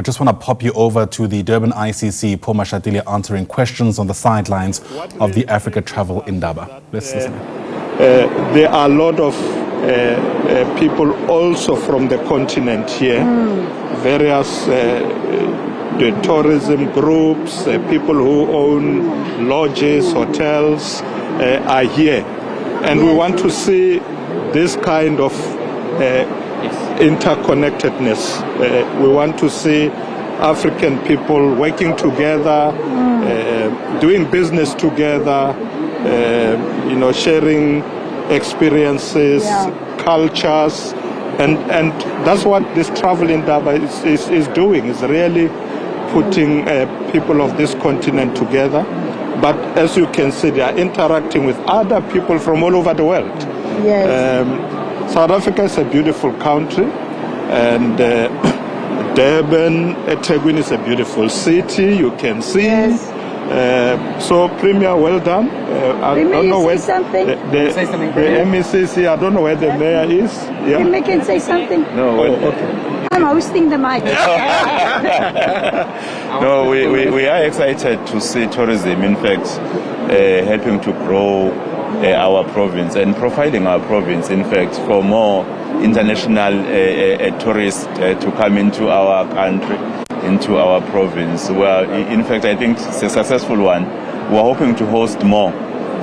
I just want to pop you over to the Durban ICC, Paul Mashatile answering questions on the sidelines of the Africa Travel Indaba. Let's listen. There are a lot of people also from the continent here, various the tourism groups, people who own lodges, hotels are here. And we want to see this kind of interconnectedness. We want to see African people working together, doing business together, sharing experiences, cultures, and that's what this travel Indaba is doing. Is really putting people of this continent together. But as you can see, they are interacting with other people from all over the world. Yes. South Africa is a beautiful country, and Durban, Etegwini is a beautiful city. You can see. Yes. So, Premier, well done. I don't know where the MEC, I don't know where the mayor is. Yeah. Premier can say something. No. Okay. I'm hosting the mic. No, we are excited to see tourism, in fact, helping to grow our province and providing our province, in fact, for more international tourists to come into our country, into our province. Well, in fact, I think it's a successful one. We're hoping to host more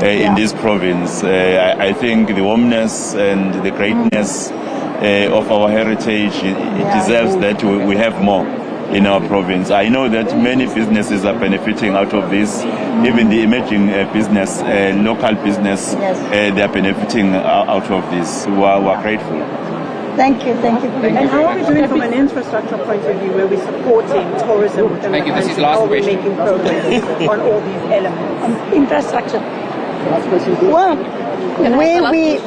in this province. I think the warmness and the greatness of our heritage, it deserves that we have more in our province. I know that many businesses are benefiting out of this. Even the emerging business, local business, they are benefiting out of this. We're grateful. Thank you. And how are we doing from an infrastructure point of view, where we're supporting tourism within the country? How are we making progress on all these elements? Infrastructure. Well, where we,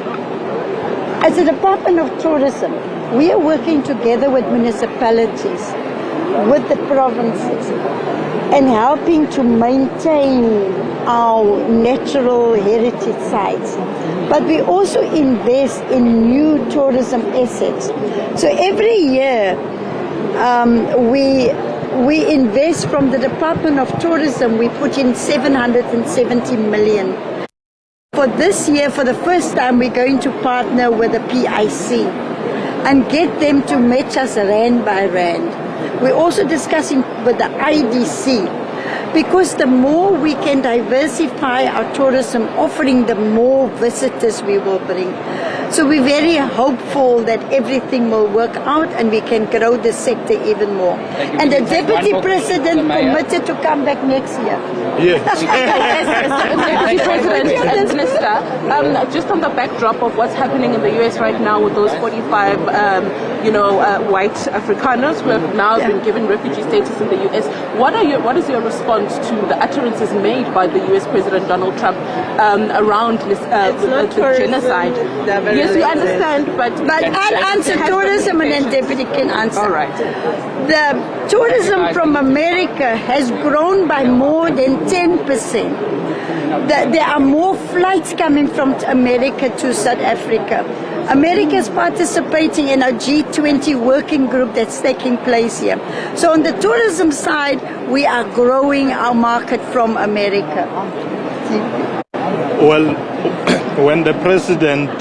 as a Department of Tourism, we are working together with municipalities, with the provinces, and helping to maintain our natural heritage sites. But we also invest in new tourism assets. So every year we invest from the Department of Tourism, we put in 770 million. For this year, for the first time, we're going to partner with the PIC and get them to match us rand by rand. We're also discussing with the IDC, because the more we can diversify our tourism offering, the more visitors we will bring. So we're very hopeful that everything will work out and we can grow the sector even more. And the Deputy President committed to come back next year. Yes. Deputy President and Minister, just on the backdrop of what's happening in the US right now with those 45 white Afrikaners who have now been given refugee status in the US, what is your response to the utterances made by the US President Donald Trump around this, the genocide? Yes, we understand, but I'll answer tourism and then Deputy can answer. All right. The tourism from America has grown by more than 10%. There are more flights coming from America to South Africa. America is participating in a G20 working group that's taking place here. So on the tourism side, we are growing our market from America. Well, when the president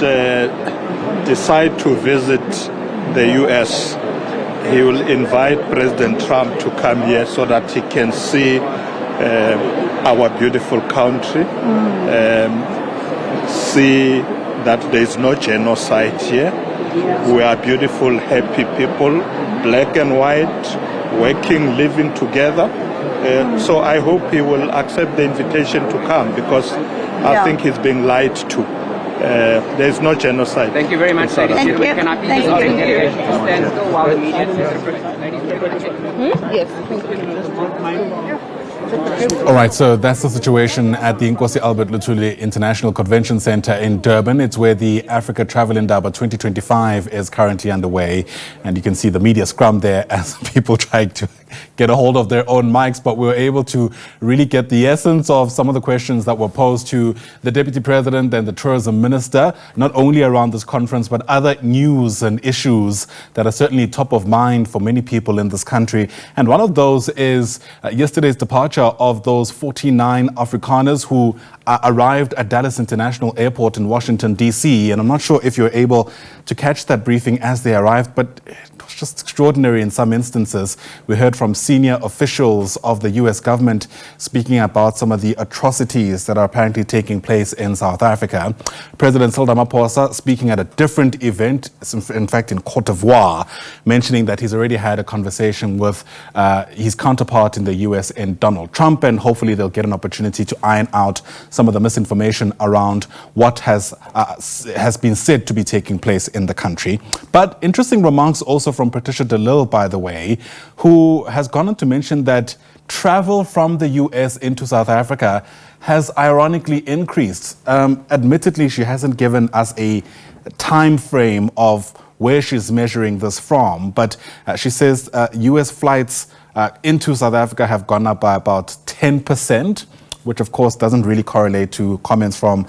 decides to visit the US, he will invite President Trump to come here so that he can see our beautiful country, see that there is no genocide here. We are beautiful, happy people, black and white, working, living together. So I hope he will accept the invitation to come, because I think he's being lied to. There is no genocide. Thank you very much. Thank you. Can I please Thank you. stand still while the media? yes, thank you. All right, so that's the situation at the Inkosi Luthuli International Convention Center in Durban. It's where the Africa Travel Indaba 2025 is currently underway. And you can see the media scrum there as people trying to get a hold of their own mics. But we were able to really get the essence of some of the questions that were posed to the Deputy President and the Tourism Minister, not only around this conference, but other news and issues that are certainly top of mind for many people in this country. And one of those is yesterday's departure of those 49 Afrikaners who arrived at Dallas International Airport in Washington, D.C. And I'm not sure if you're able to catch that briefing as they arrived, but it was just extraordinary in some instances. We heard from senior officials of the U.S. government speaking about some of the atrocities that are apparently taking place in South Africa. President Cyril Ramaphosa speaking at a different event, in fact in Cote d'Ivoire, mentioning that he's already had a conversation with his counterpart in the U.S. in Donald Trump, and hopefully they'll get an opportunity to iron out some of the misinformation around what has been said to be taking place in the country. But interesting remarks also from Patricia de Lille, by the way, who has gone on to mention that travel from the U.S. into South Africa has ironically increased. Admittedly, she hasn't given us a time frame of where she's measuring this from, but she says U.S. flights into South Africa have gone up by about 10%, which of course doesn't really correlate to comments from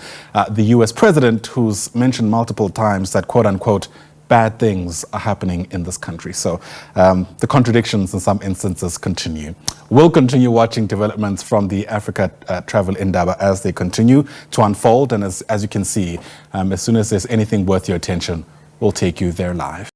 the U.S. president, who's mentioned multiple times that, quote unquote, bad things are happening in this country. So the contradictions in some instances continue. We'll continue watching developments from the Africa Travel Indaba as they continue to unfold. And as you can see, as soon as there's anything worth your attention, we'll take you there live.